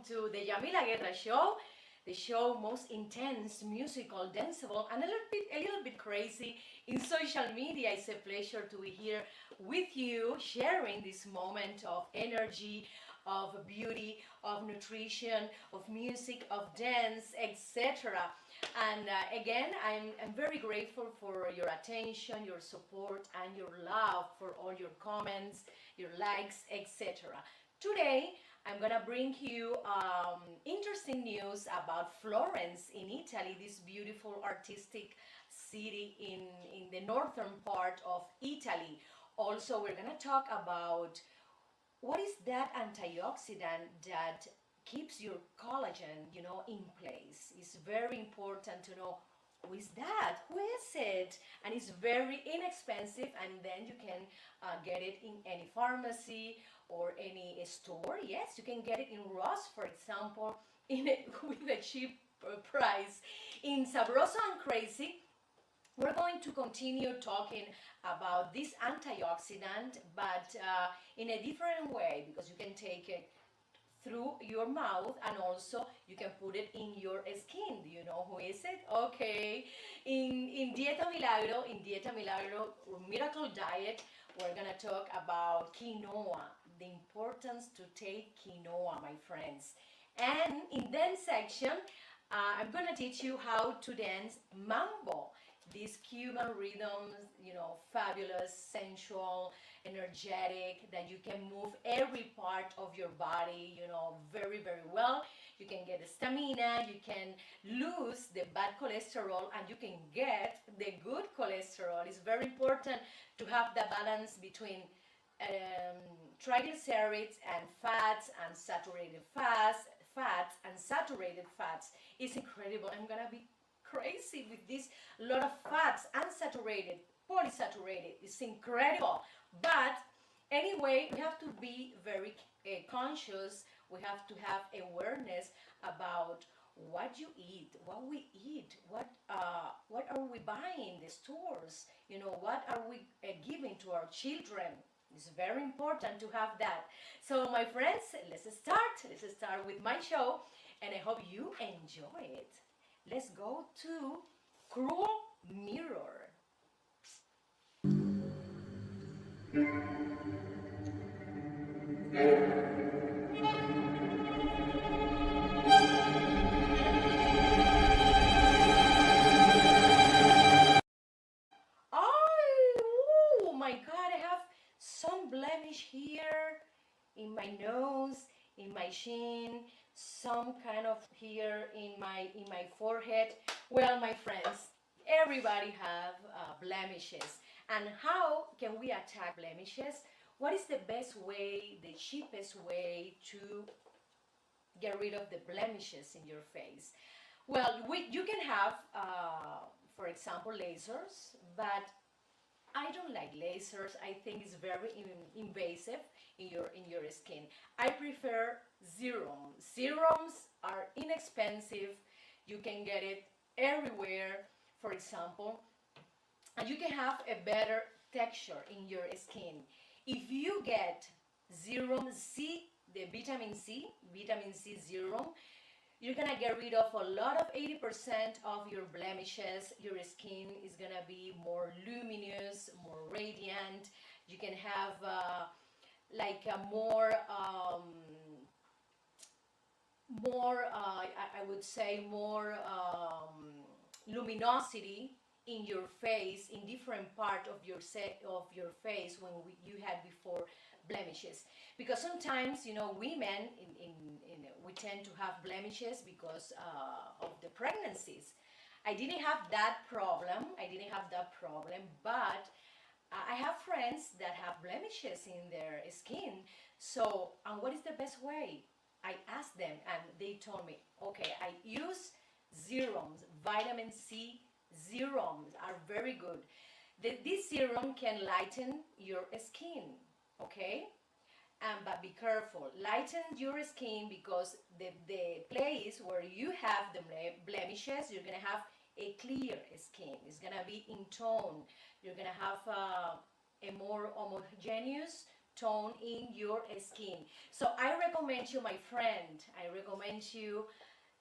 to the Yamila Guerra show, the show most intense, musical, danceable, and a little bit crazy in social media. It's a pleasure to be here with you, sharing this moment of energy, of beauty, of nutrition, of music, of dance, etc. And again, I'm very grateful for your attention, your support, and your love for all your comments, your likes, etc. Today, I'm gonna bring you interesting news about Florence in Italy, this beautiful artistic city in the northern part of Italy. Also, we're gonna talk about what is that antioxidant that keeps your collagen, in place. It's very important to know who is that, who is it, and it's very inexpensive, and then you can get it in any pharmacy or any store. Yes, you can get it in Ross, for example, with a cheap price. In Sabroso and Crazy, we're going to continue talking about this antioxidant, but in a different way, because you can take it through your mouth and also you can put it in your skin. Do you know who is it? Okay. In Dieta Milagro Miracle Diet, we're gonna talk about quinoa, the importance to take quinoa, my friends. And in dance section, I'm gonna teach you how to dance mambo. These Cuban rhythms, fabulous, sensual, energetic, that you can move every part of your body, very, very well. You can get stamina, you can lose the bad cholesterol, and you can get the good cholesterol. It's very important to have the balance between triglycerides and fats and saturated fats. It's incredible. I'm gonna be crazy with this lot of fats, unsaturated, polysaturated. It's incredible. But anyway, we have to be very conscious. We have to have awareness about what you eat, what we eat, what are we buying in the stores, what are we giving to our children. It's very important to have that. So my friends, let's start with my show, and I hope you enjoy it. Let's go to Cruel Mirror. Oh my God, I have some blemish here in my nose, in my chin, some kind of here in my forehead. Well, my friends, everybody have blemishes. And how can we attack blemishes? What is the best way, the cheapest way to get rid of the blemishes in your face? Well, you can have, for example, lasers, but I don't like lasers. I think it's very invasive in your skin. I prefer serums. Serums are inexpensive. You can get it everywhere, for example, and you can have a better texture in your skin. If you get serum C, the vitamin C serum, you're gonna get rid of a lot of 80% of your blemishes. Your skin is gonna be more luminous, more radiant. You can have like a I would say more luminosity in your face, in different part of your face when you had before blemishes. Because sometimes, women we tend to have blemishes because of the pregnancies. I didn't have that problem. But I have friends that have blemishes in their skin. So, and what is the best way? I asked them, and they told me, okay, I use serums. Vitamin C serums are very good. This serum can lighten your skin, okay? But be careful, lighten your skin, because the place where you have the blemishes, you're gonna have a clear skin. It's gonna be in tone. You're gonna have a more homogeneous tone in your skin. So I recommend you, my friend, I recommend you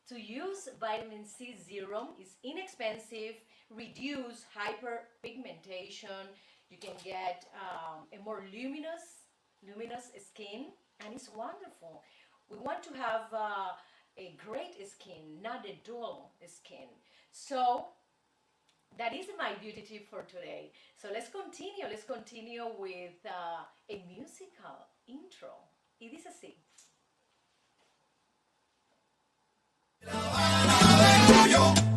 to use vitamin C serum. It's inexpensive, reduce hyperpigmentation. You can get a more luminous skin, and it's wonderful. We want to have a great skin, not a dull skin. So that is my beauty tip for today. So let's continue. Let's continue with a musical intro. Y dice así.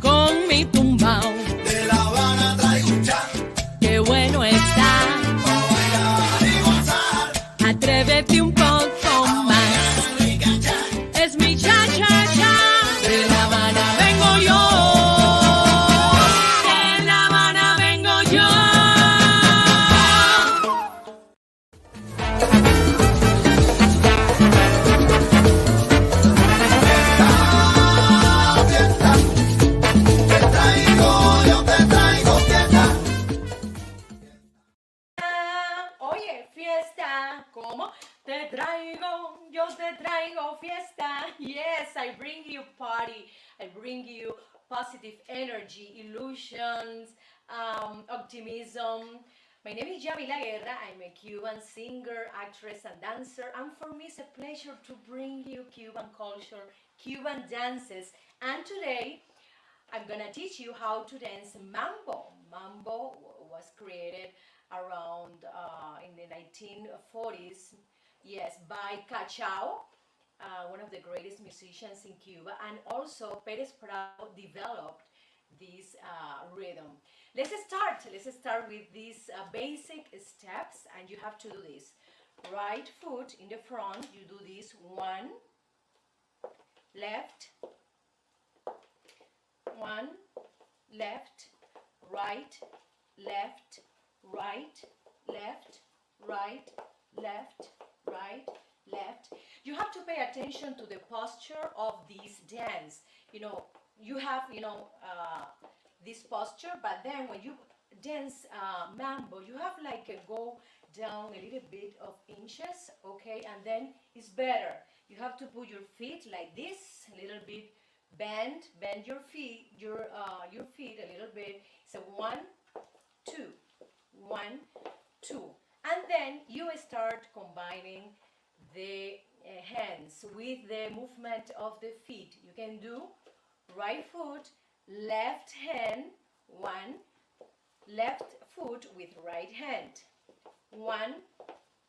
Con mi tumbao De La Habana traigo un cha, qué bueno está. pa' bailar y gozar. Atrévete un poco más. Rica cha, Es mi cha-cha-cha. De La Habana vengo yo. De La Habana vengo yo. fiesta. Yo te traigo fiesta. Oye, fiesta, ¿cómo? Yo te traigo fiesta. Yes, I bring you party. I bring you positive energy, illusions, optimism. My name is Yamila Guerra. I'm a Cuban singer, actress, and dancer. And for me, it's a pleasure to bring you Cuban culture, Cuban dances. And today, I'm gonna teach you how to dance mambo. Mambo was created around in the 1940s, yes, by Cachao, one of the greatest musicians in Cuba, and also Perez Prado developed this rhythm. Let's start. Let's start with these basic steps, and you have to do this. Right foot in the front. You do this one, left, one, left, right, left, right, left, right, left, right, left. You have to pay attention to the posture of this dance. You have, this posture, but then when you dance mambo, you have like a go down a little bit of inches, okay, and then it's better. You have to put your feet like this, a little bit bend your feet, your feet a little bit. So 1, 2, 1, 2, and then you start combining the hands with the movement of the feet. You can do right foot, left hand, 1, left foot with right hand, 1,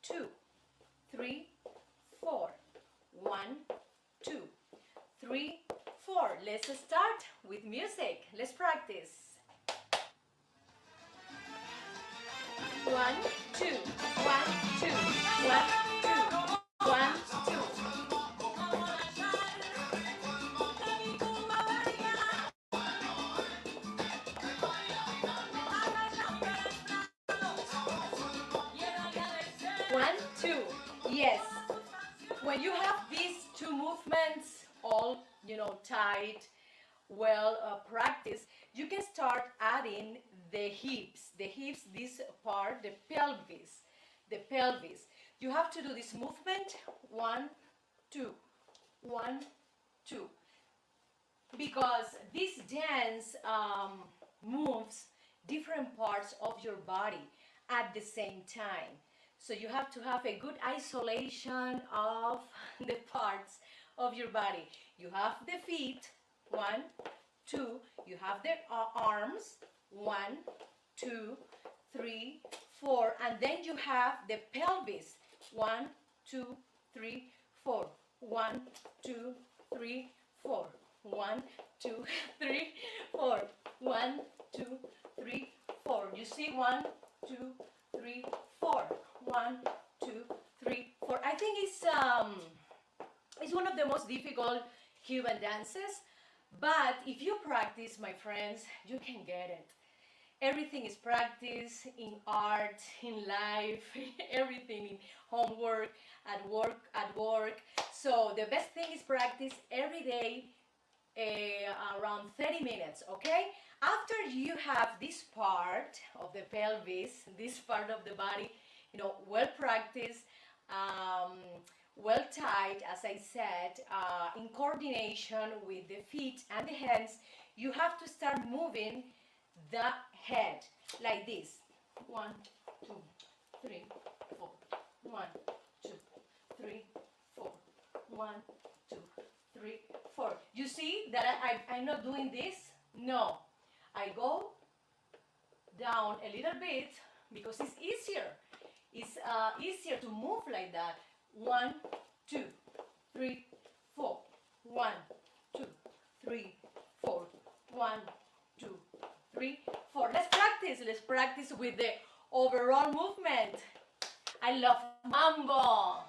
2, 3, 4, 1, 2, 3, 4. Let's start with music. Let's practice. 1, 2, 1, 2, 1, 2, 1, 2. One, two. Yes. When you have these two movements all, tight, well practiced, you can start adding the hips. The hips, this part, the pelvis. The pelvis. You have to do this movement. 1, 2, 1, 2. Because this dance moves different parts of your body at the same time. So you have to have a good isolation of the parts of your body. You have the feet, 1, 2. You have the arms, 1, 2, 3, 4. And then you have the pelvis, 1, 2, 3, 4. 1, 2, 3, 4. 1, 2, 3, 4. 1, 2, 3, 4. You see, 1, 2, 3, 4. 1, 2, 3, 4. I think it's one of the most difficult Cuban dances, but if you practice, my friends, you can get it. Everything is practice in art, in life, everything in homework, at work. So the best thing is practice every day, around 30 minutes, okay? After you have this part of the pelvis, this part of the body, well practiced, um, well tied, as I said, in coordination with the feet and the hands. You have to start moving the head like this. 1, 2, 3, 4. 1, 2, 3, 4. 1, 2, 3, 4. You see that I'm not doing this? No. I go down a little bit because it's easier. It's easier to move like that. 1, 2, 3, 4. 1, 2, 3, 4. 1, 2, 3, 4. Let's practice. Let's practice with the overall movement. I love Mambo.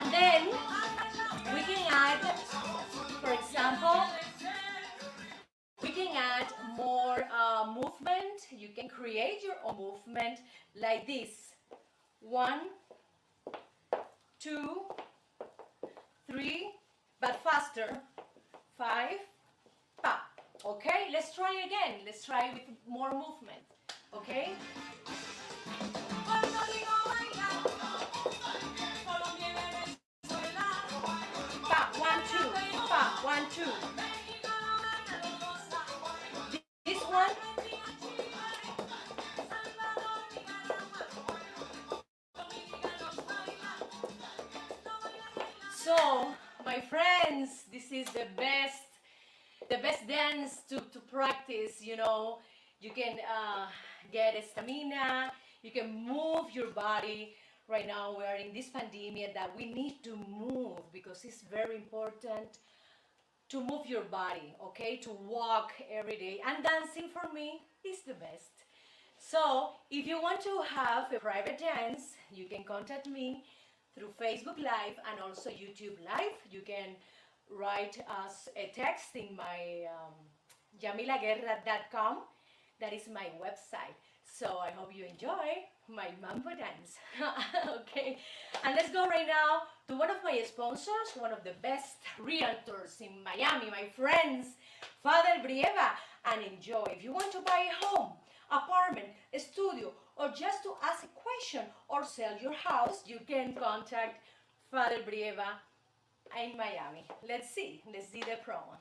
And then we can add, for example, we can add more movement. You can create your own movement like this. 1, 2, 3, but faster. 5, pa. Okay, let's try again. Let's try with more movement. Okay? Pa, 1, 2, pa, 1, 2. This one. So, my friends, this is the best dance to practice. You can get stamina, you can move your body. Right now we are in this pandemic that we need to move because it's very important to move your body, okay, to walk every day, and dancing for me is the best. So if you want to have a private dance, you can contact me through Facebook Live and also YouTube Live. You can write us a text in my yamilaguerra.com. That is my website. So I hope you enjoy my mambo dance. Okay, and let's go right now to one of my sponsors, one of the best realtors in Miami, my friends, Father Brieva, and enjoy. If you want to buy a home, apartment, a studio, or just to ask a question or sell your house, you can contact Father Brieva in Miami. Let's see the promo.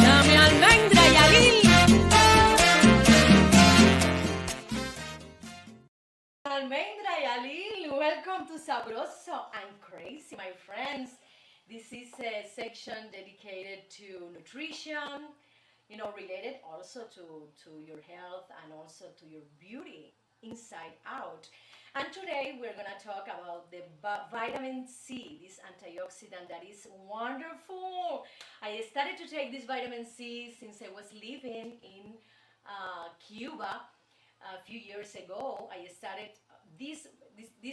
Dame almendra y alil. Almendra y Alil, welcome to Sabroso and Crazy, my friends. This is a section dedicated to nutrition, related also to your health and also to your beauty inside out. And today we're going to talk about the vitamin C, this antioxidant that is wonderful. I started to take this vitamin C since I was living in Cuba a few years ago. I started this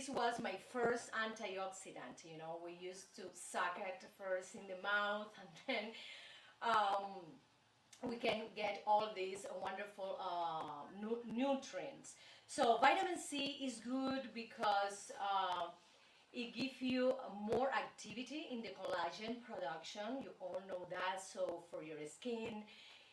was my first antioxidant. We used to suck it first in the mouth, and then we can get all these wonderful nutrients. So vitamin C is good because it gives you more activity in the collagen production. You all know that. So for your skin,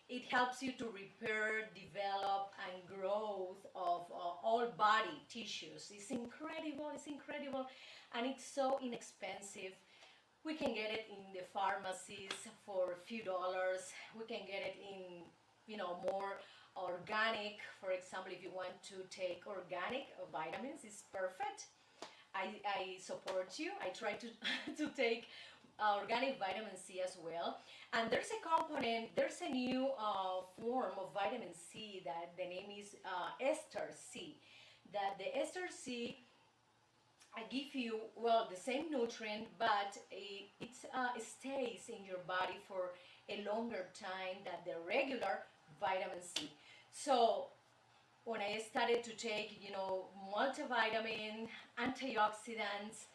It helps you to repair, develop, and growth of all body tissues. It's incredible. It's incredible, and it's so inexpensive. We can get it in the pharmacies for a few dollars. We can get it in, more organic. For example, if you want to take organic vitamins, it's perfect. I support you. I try to to take organic vitamin C as well. And there's a component, there's a new form of vitamin C that the name is ester C. That the ester C give you, well, the same nutrient, but it stays in your body for a longer time than the regular vitamin C. So when I started to take, multivitamin, antioxidants,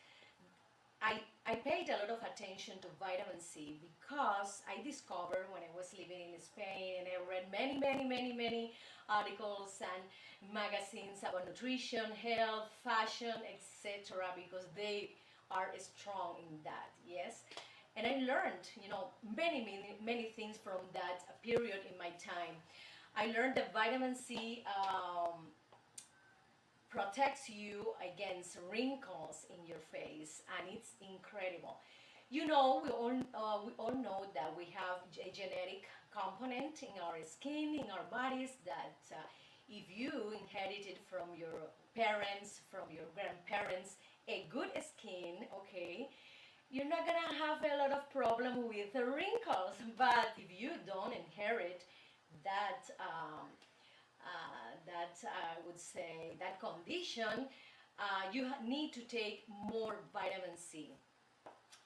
I paid a lot of attention to vitamin C because I discovered when I was living in Spain and I read many articles and magazines about nutrition, health, fashion, etc. because they are strong in that, yes. And I learned, many things from that period in my time. I learned that vitamin C protects you against wrinkles in your face, and it's incredible. We all know that we have a genetic component in our skin, in our bodies, that if you inherited from your parents, from your grandparents, a good skin, okay, you're not gonna have a lot of problem with the wrinkles. But if you don't inherit that I would say that condition, you need to take more vitamin C.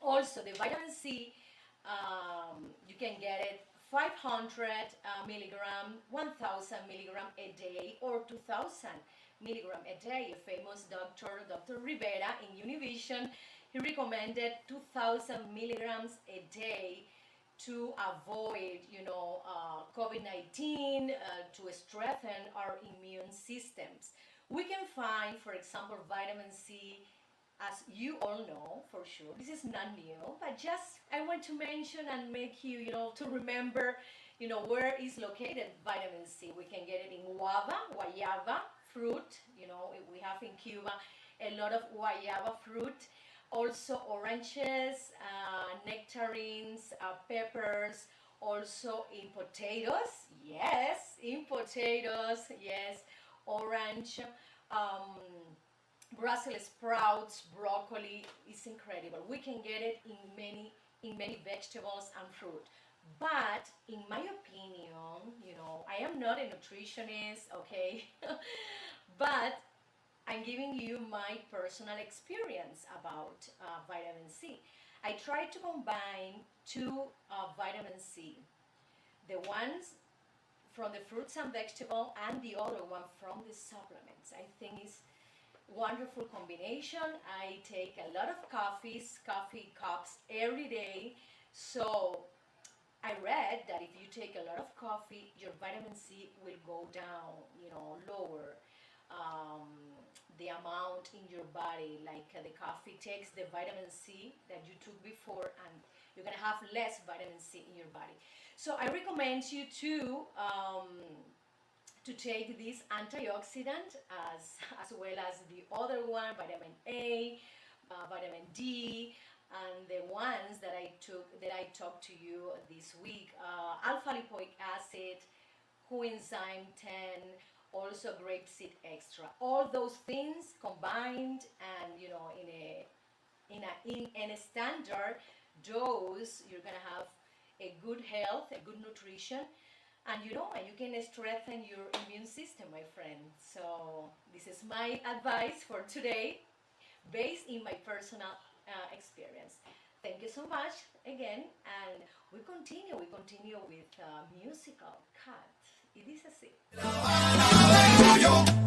Also, the vitamin C, you can get it 500 milligram, 1000 milligram a day, or 2000 milligram a day. A famous doctor, Dr. Rivera in Univision, he recommended 2000 milligrams a day to avoid, COVID-19, to strengthen our immune systems. We can find, for example, vitamin C, as you all know for sure. This is not new, but just I want to mention and make you, to remember, where is located vitamin C. We can get it in guayaba fruit. We have in Cuba a lot of guayaba fruit. Also oranges, nectarines, peppers, also in potatoes, yes, orange, Brussels sprouts, broccoli, is incredible. We can get it in many vegetables and fruit. But in my opinion, I am not a nutritionist, okay, but I'm giving you my personal experience about vitamin C. I try to combine two vitamin C. The ones from the fruits and vegetable and the other one from the supplements. I think it's wonderful combination. I take a lot of coffee cups every day. So I read that if you take a lot of coffee, your vitamin C will go down, lower. The amount in your body, like the coffee takes the vitamin C that you took before, and you're gonna have less vitamin C in your body. So I recommend you to take this antioxidant as well as the other one, vitamin A, vitamin D, and the ones that I talked to you this week, alpha lipoic acid, coenzyme 10, also grapeseed extra. All those things combined, and in a standard dose, you're gonna have a good health, a good nutrition, and you can strengthen your immune system, my friend. So this is my advice for today, based in my personal experience. Thank you so much again, and we continue with musical cut. Y dice así.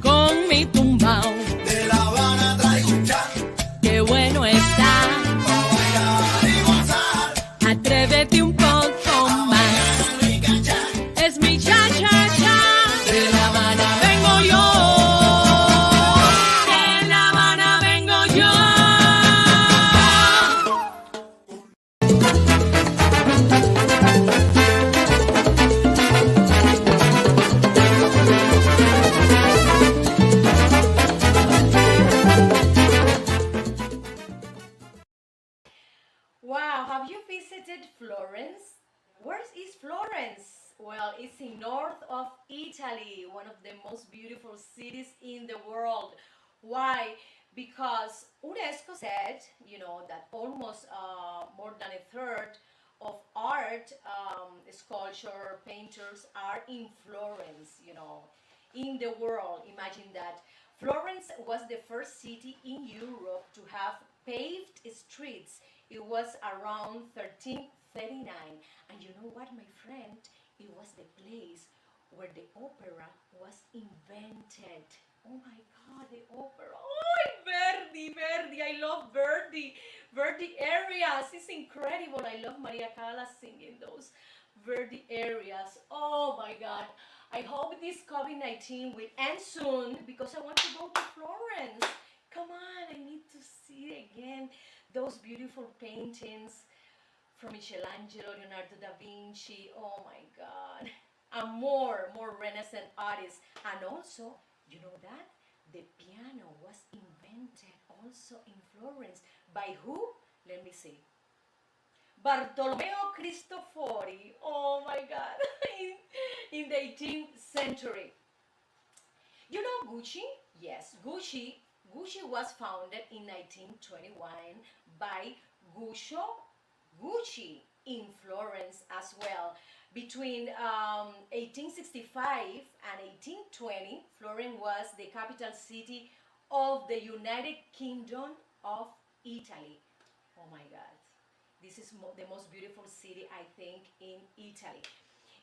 Con mi tumbao, De La Habana traigo un chan, qué bueno está. pa' bailar y gozar. Atrévete un poco más. Rica chan, Es mi cha-cha-cha. De La Habana vengo yo. De La Habana vengo yo. visited Florence? Where is Florence? Well, it's in north of Italy, one of the most beautiful cities in the world. Why? Because UNESCO said, that almost more than a third of art, sculpture, painters are in Florence, in the world. Imagine that. Florence was the first city in Europe to have paved streets. It was around 1339. And you know what, my friend? It was the place where the opera was invented. Oh my God, the opera. Oh, Verdi, Verdi. I love Verdi. Verdi areas. It's incredible. I love Maria Callas singing those Verdi areas. Oh my God. I hope this COVID-19 will end soon because I want to go to Florence. Come on, I need to see again those beautiful paintings from Michelangelo, Leonardo da Vinci. Oh my God. And more Renaissance artists. And also, you know that? The piano was invented also in Florence. By who? Let me see. Bartolomeo Cristofori. Oh my God. in the 18th century. You know Gucci? Yes, Gucci was founded in 1921 by Guccio Gucci in Florence as well. Between 1865 and 1820, Florence was the capital city of the United Kingdom of Italy. Oh my God, this is the most beautiful city I think in Italy.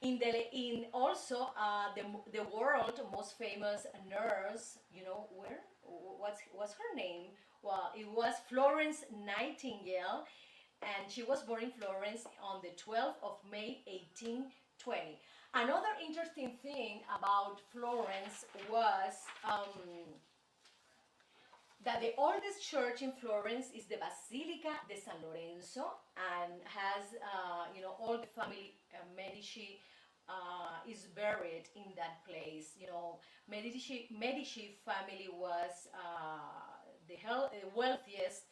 In also the world most famous nurse, where what's her name? Well, it was Florence Nightingale, and she was born in Florence on the 12th of May 1820. Another interesting thing about Florence was that the oldest church in Florence is the Basilica de San Lorenzo, and has all the family Medici is buried in that place. Medici family was the wealthiest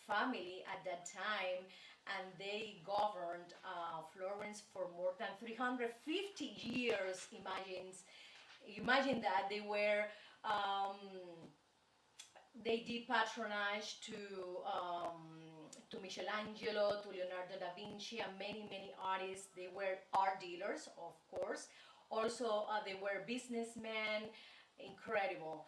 family at that time, and they governed Florence for more than 350 years. Imagine that they did patronage to Michelangelo, to Leonardo da Vinci, and many artists. They were art dealers, of course. Also, they were businessmen. Incredible.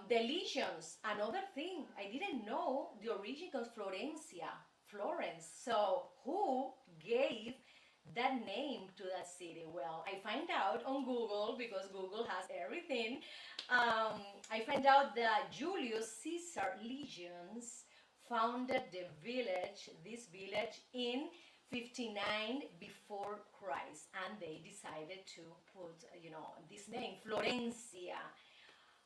The legions, another thing I didn't know, the original Florencia, Florence. So who gave that name to that city? Well, I find out on Google, because Google has everything. I find out that Julius Caesar legions founded this village in 59 before Christ, and they decided to put, this name, Florencia.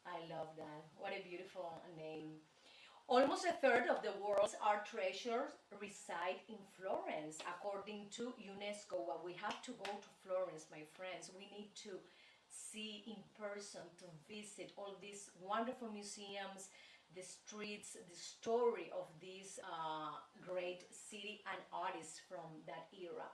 I love that. What a beautiful name. Almost a third of the world's art treasures reside in Florence, according to UNESCO. Well, we have to go to Florence, my friends. We need to see in person, to visit all these wonderful museums, the streets, the story of this great city and artists from that era.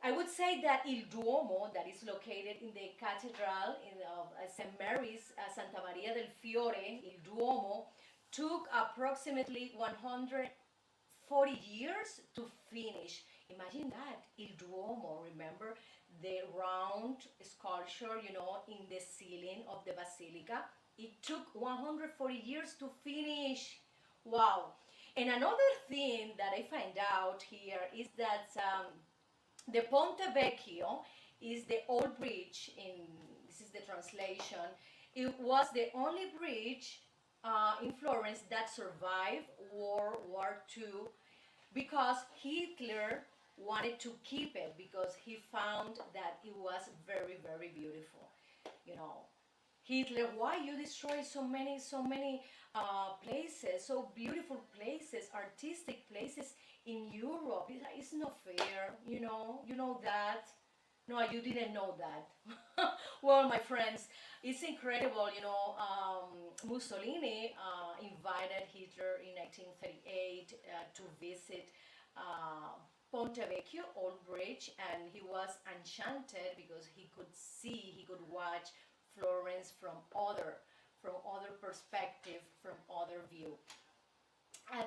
I would say that Il Duomo, that is located in the cathedral of St. Mary's, Santa Maria del Fiore, Il Duomo, took approximately 140 years to finish. Imagine that, Il Duomo, remember the round sculpture, in the ceiling of the basilica. It took 140 years to finish. Wow. And another thing that I find out here is that the Ponte Vecchio is the old bridge, this is the translation. It was the only bridge in Florence that survived World War II, because Hitler wanted to keep it, because he found that it was very, very beautiful. Hitler, why you destroy so many places, so beautiful places, artistic places in Europe? It's not fair, you know that. No, you didn't know that. Well, my friends, it's incredible, Mussolini invited Hitler in 1938 to visit Ponte Vecchio, Old Bridge, and he was enchanted because he could watch Florence from other perspective, from other view.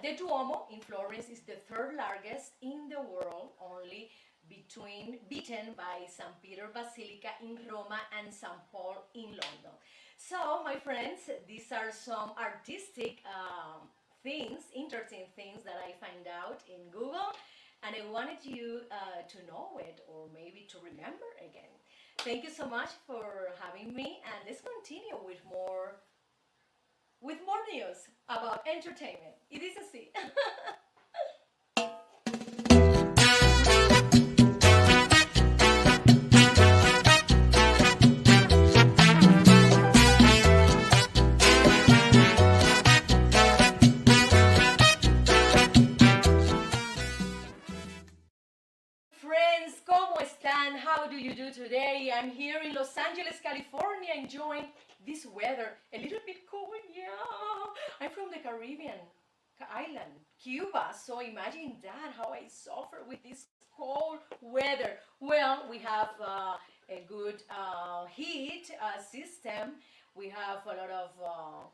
The Duomo in Florence is the third largest in the world, only beaten by St. Peter Basilica in Roma and St. Paul in London. So, my friends, these are some artistic things, interesting things that I find out in Google, and I wanted you to know it or maybe to remember again. Thank you so much for having me, and let's continue with more news about entertainment. It is a C. Friends, ¿cómo están? How do you do today? I'm here in Los Angeles, California, enjoying this weather. A little bit cold, yeah. I'm from the Caribbean island, Cuba. So imagine that, how I suffer with this cold weather. Well, we have a good heat system. We have a lot of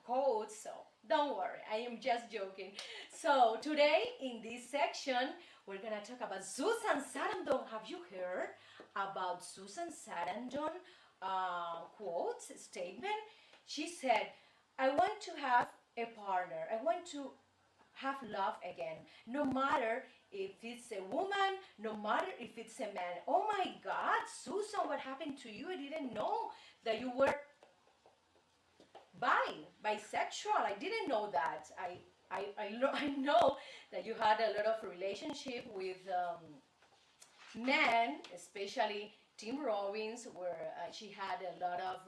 coats, so don't worry, I am just joking. So today in this section, we're gonna talk about Susan Sarandon. Have you heard about Susan Sarandon quote, statement? She said, I want to have a partner. I want to have love again. No matter if it's a woman, no matter if it's a man. Oh my God, Susan, what happened to you? I didn't know that you were bisexual. I didn't know that. I know that you had a lot of relationship with men, especially Tim Robbins, where she had a lot of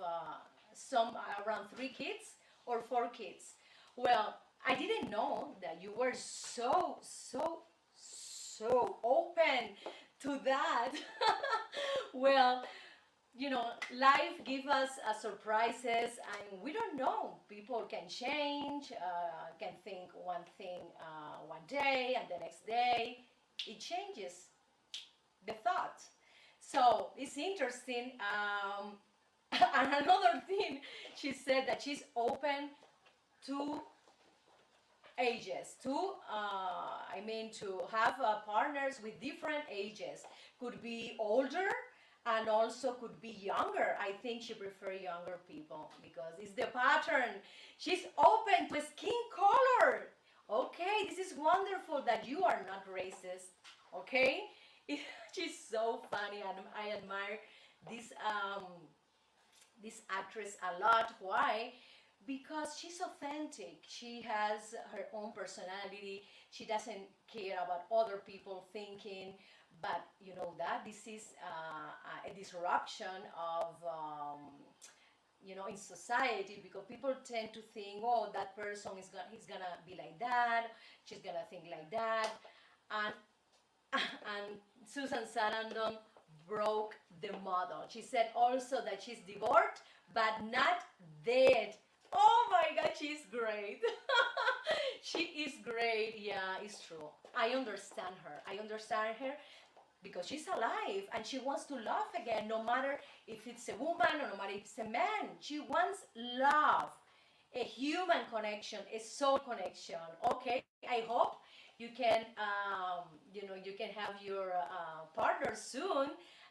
some around 3 kids or 4 kids. Well, I didn't know that you were so open to that. Well, you know, life gives us surprises, and we don't know. People can change, can think one thing one day, and the next day it changes the thought. So it's interesting. And another thing, she said that she's open to ages, to to have partners with different ages. Could be older and also could be younger. I think she prefers younger people because it's the pattern. She's open to skin color. Okay, this is wonderful that you are not racist. Okay, she's so funny, and I admire this this actress a lot. Why? Because she's authentic. She has her own personality. She doesn't care about other people thinking. But you know that this is a disruption of in society, because people tend to think, oh, that person he's gonna be like that, she's gonna think like that, and and Susan Sarandon broke the model. She said also that she's divorced but not dead. Oh my God, she's great. She is great. Yeah, it's true. I understand her. I understand her because she's alive and she wants to love again, no matter if it's a woman or no matter if it's a man. She wants love, a human connection, a soul connection. Okay, I hope you can, you can have your partner soon,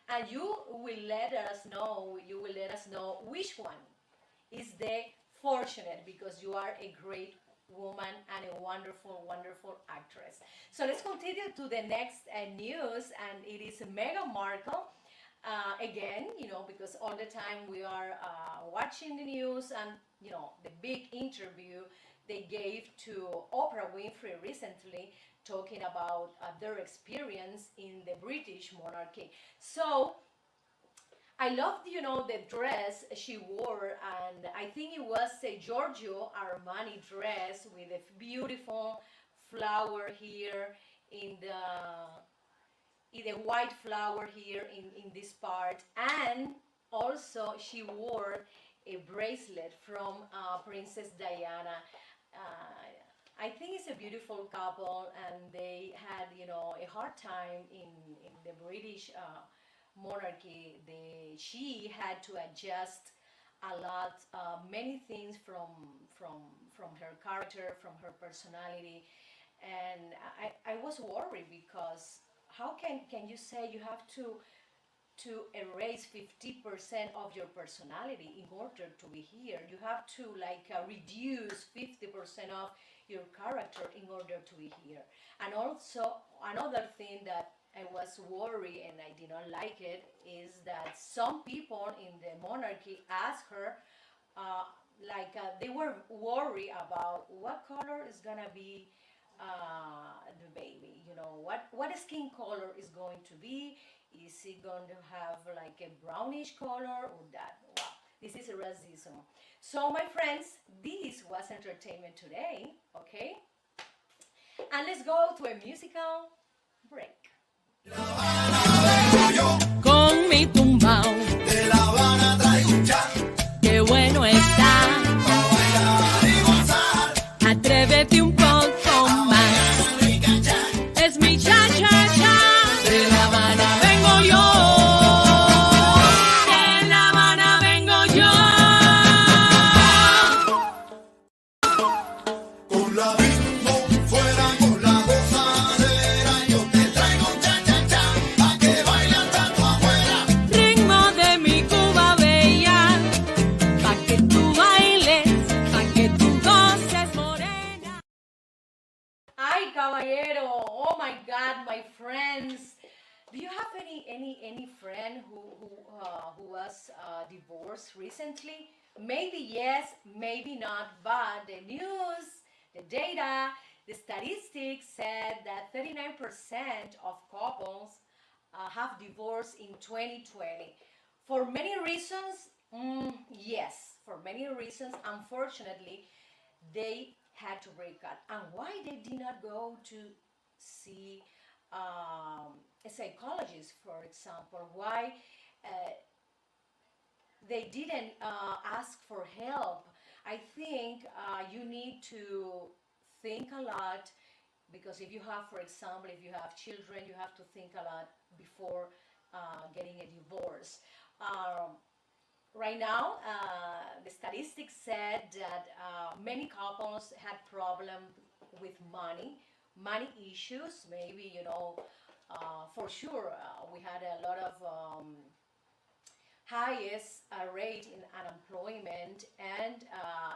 and you will let us know. You will let us know which one is the fortunate, because you are a great woman and a wonderful, wonderful actress. So let's continue to the next news, and it is Meghan Markle. Again, because all the time we are watching the news, and the big interview they gave to Oprah Winfrey recently, talking about their experience in the British monarchy. So I loved, the dress she wore, and I think it was a Giorgio Armani dress with a beautiful flower here in the white flower here in this part, and also she wore a bracelet from Princess Diana. I think it's a beautiful couple, and they had, a hard time in the British monarchy. She had to adjust a lot, many things from her character, from her personality, and I was worried because how can you say you have to erase 50% of your personality in order to be here? You have to like reduce 50% of your character in order to be here. And also another thing that I was worried and I did not like it is that some people in the monarchy asked her, they were worried about what color is gonna be the baby. What skin color is going to be. Is it going to have like a brownish color or that? Wow, this is a racism. So, my friends, this was entertainment today, okay? And let's go to a musical break. Con mi tumbao, De La Habana traigo un chan, qué bueno está. pa' bailar y gozar. Atrévete un poco más. Rica chan, Es mi cha-cha-cha. De La Habana vengo yo. De La Habana vengo yo. con la bimbo, fuera con la gozadera. Yo te traigo un chan, chan, chan, pa' que bailan tanto afuera. Ritmo de mi Cuba bella. Pa' que tú bailes, pa' que tú goces, morena. Ay, caballero! Oh my God, my friends! Do you have any friend who was divorced recently? Maybe yes, maybe not. But the news, the data, the statistics said that 39% of couples have divorced in 2020. For many reasons, yes, for many reasons. Unfortunately, they had to break up. And why they did not go to see a psychologist, for example? Why uh, they didn't ask for help? I think you need to think a lot because if you have, for example, if you have children, you have to think a lot before getting a divorce. Um, Right now, the statistics said that many couples had problems with money issues. Maybe for sure, we had a lot of highest rate in unemployment, and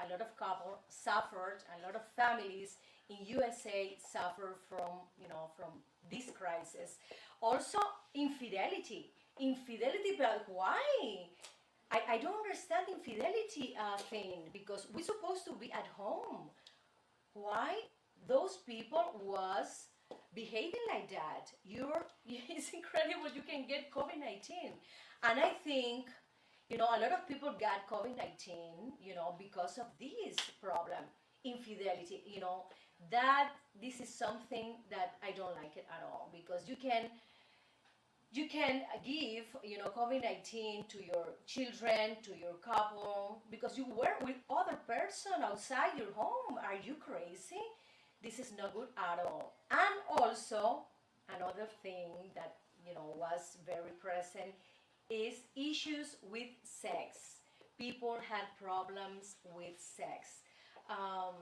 a lot of couples suffered. A lot of families in USA suffer from this crisis. Also, infidelity, but why? I don't understand infidelity thing because we're supposed to be at home. Why those people was behaving like that? It's incredible you can get COVID-19. And I think, a lot of people got COVID-19, because of this problem, infidelity, that this is something that I don't like it at all because you can give COVID-19 to your children, to your couple, because you were with other person outside your home. Are you crazy? This is not good at all. And also another thing that was very present is issues with sex. People had problems with sex. um,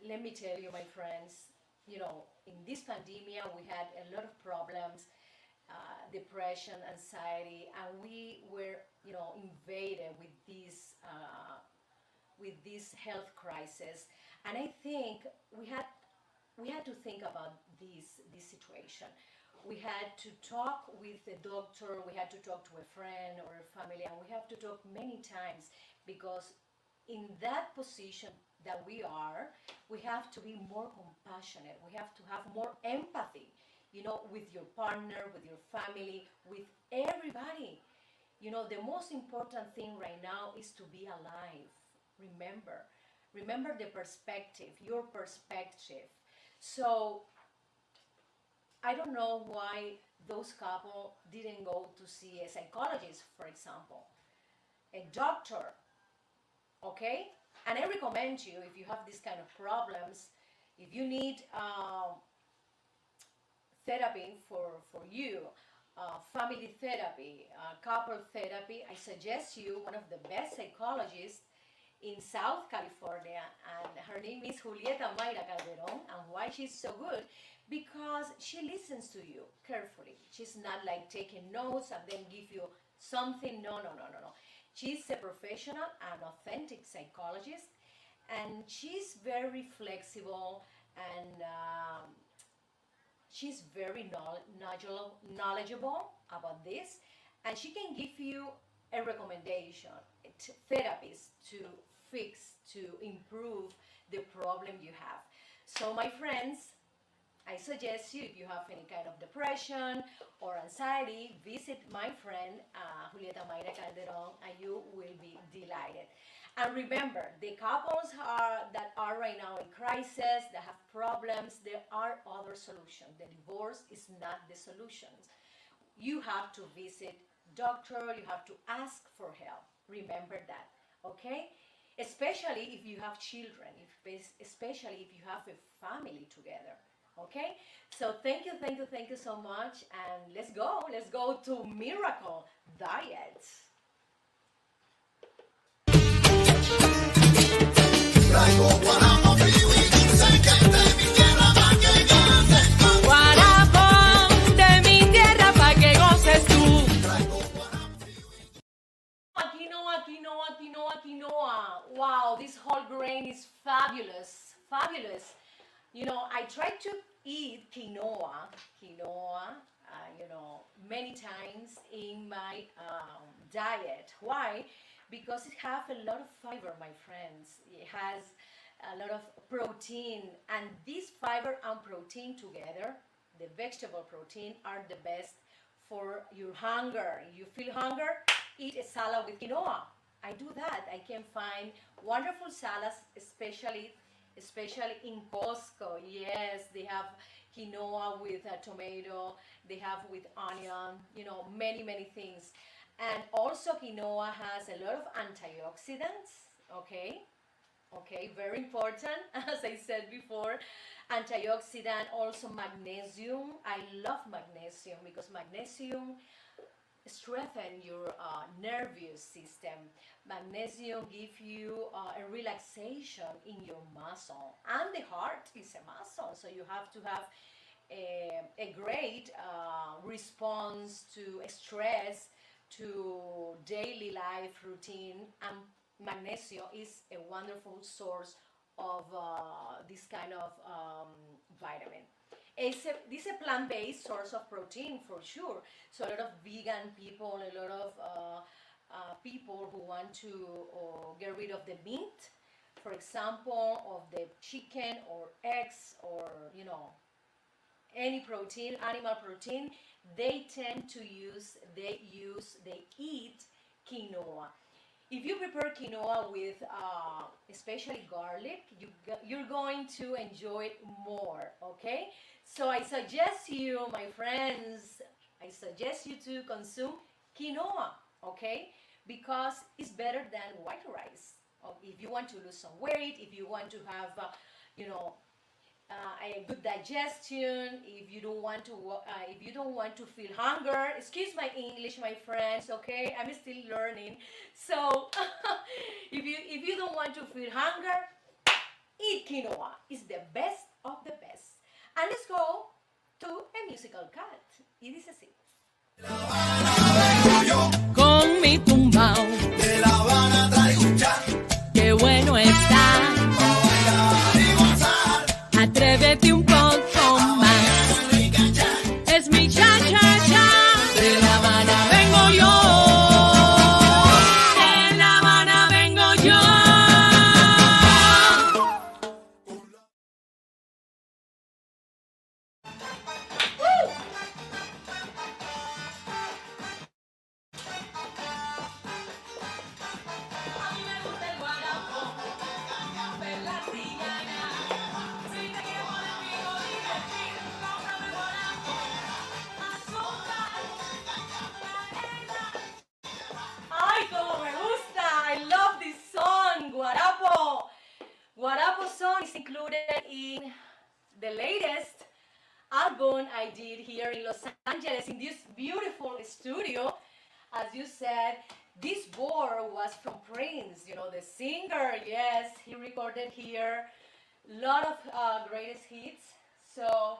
Let me tell you, my friends, in this pandemic, we had a lot of problems, depression, anxiety, and we were, invaded with this health crisis. And I think we had to think about this situation. We had to talk with a doctor, we had to talk to a friend or a family, and we have to talk many times because in that position that we are, we have to be more compassionate. We have to have more empathy, with your partner, with your family, with everybody. The most important thing right now is to be alive. Remember the perspective, your perspective. So I don't know why those couple didn't go to see a psychologist, for example, a doctor, okay? And I recommend you, if you have this kind of problems, if you need therapy for you, family therapy, couple therapy, I suggest you one of the best psychologists in South California, and her name is Julieta Mayra Calderon. And why she's so good? Because she listens to you carefully. She's not like taking notes and then give you something. No, no, no, no, no. She's a professional and authentic psychologist, and she's very flexible, and she's very knowledgeable about this, and she can give you a recommendation, therapies to fix, to improve the problem you have. So my friends, I suggest you, if you have any kind of depression or anxiety, visit my friend Julieta Mayra Calderon, and you will be delighted. And remember, the couples that are right now in crisis, that have problems, there are other solutions. The divorce is not the solution. You have to visit doctor, you have to ask for help. Remember that, okay? Especially if you have children, especially if you have a family together, okay? So thank you so much, and let's go to Miracle Diet. Traigo guaramo frío y dulce que es de mi tierra pa' que goces tú. Guarapón de mi tierra pa' que goces tú. Traigo guaramo frío y Quinoa. Wow, this whole grain is fabulous. You know, I try to eat quinoa, many times in my diet. Why? Because it has a lot of fiber, my friends. It has a lot of protein, and this fiber and protein together, the vegetable protein, are the best for your hunger. You feel hunger? Eat a salad with quinoa. I do that. I can find wonderful salads, especially in Costco. Yes, they have quinoa with tomato, they have with onion, many things. And also quinoa has a lot of antioxidants, okay, very important, as I said before. Antioxidant, also magnesium. I love magnesium because magnesium strengthens your nervous system. Magnesium gives you a relaxation in your muscle, and the heart is a muscle, so you have to have a great response to stress, to daily life routine, and magnesium is a wonderful source of this kind of vitamin. This is a plant-based source of protein for sure. So a lot of vegan people, a lot of people who want to get rid of the meat, for example, of the chicken or eggs, or any protein, animal protein, they eat quinoa. If you prepare quinoa with especially garlic, you're going to enjoy it more, okay? So I suggest you, my friends, to consume quinoa, okay? Because it's better than white rice. If you want to lose some weight, if you want to have, a good digestion, if you don't want to feel hunger. Excuse my English, my friends, okay? I'm still learning. So if you don't want to feel hunger, eat quinoa. It's the best of the best. And let's go to a musical cut. Y dice así. vengo yo, Con mi tumbao, de La Habana traigo un chat, qué bueno está. pa' bailar y gozar. Atrévete un poco más. Es mi cha-cha-cha. De La Habana vengo yo. De La Habana vengo yo. is included in the latest album I did here in Los Angeles in this beautiful studio. As you said, this board was from Prince, the singer. Yes, he recorded here a lot of greatest hits. So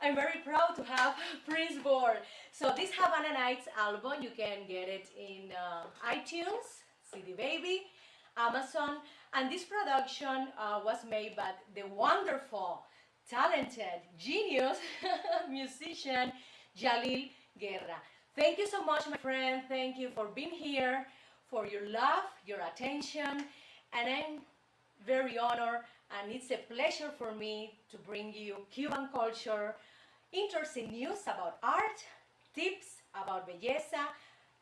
I'm very proud to have Prince board. So this Havana Nights album, you can get it in iTunes, CD Baby, Amazon, and this production was made by the wonderful, talented, genius musician Yamila Guerra. Thank you so much, my friend. Thank you for being here, for your love, your attention, and I'm very honored, and it's a pleasure for me to bring you Cuban culture, interesting news about art, tips about belleza,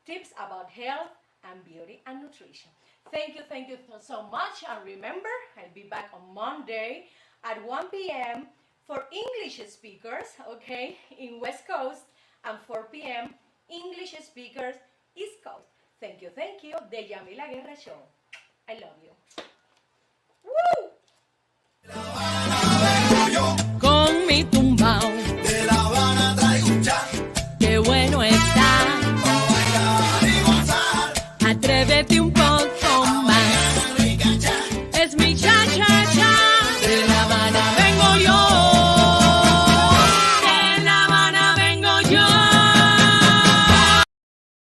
tips about health and beauty and nutrition. Thank you so much, and remember, I'll be back on Monday at 1 p.m. for English speakers, okay, in West Coast, and 4 p.m. English speakers, East Coast. Thank you, the Yamila Guerra Show. I love you. Woo! Con mi tumbao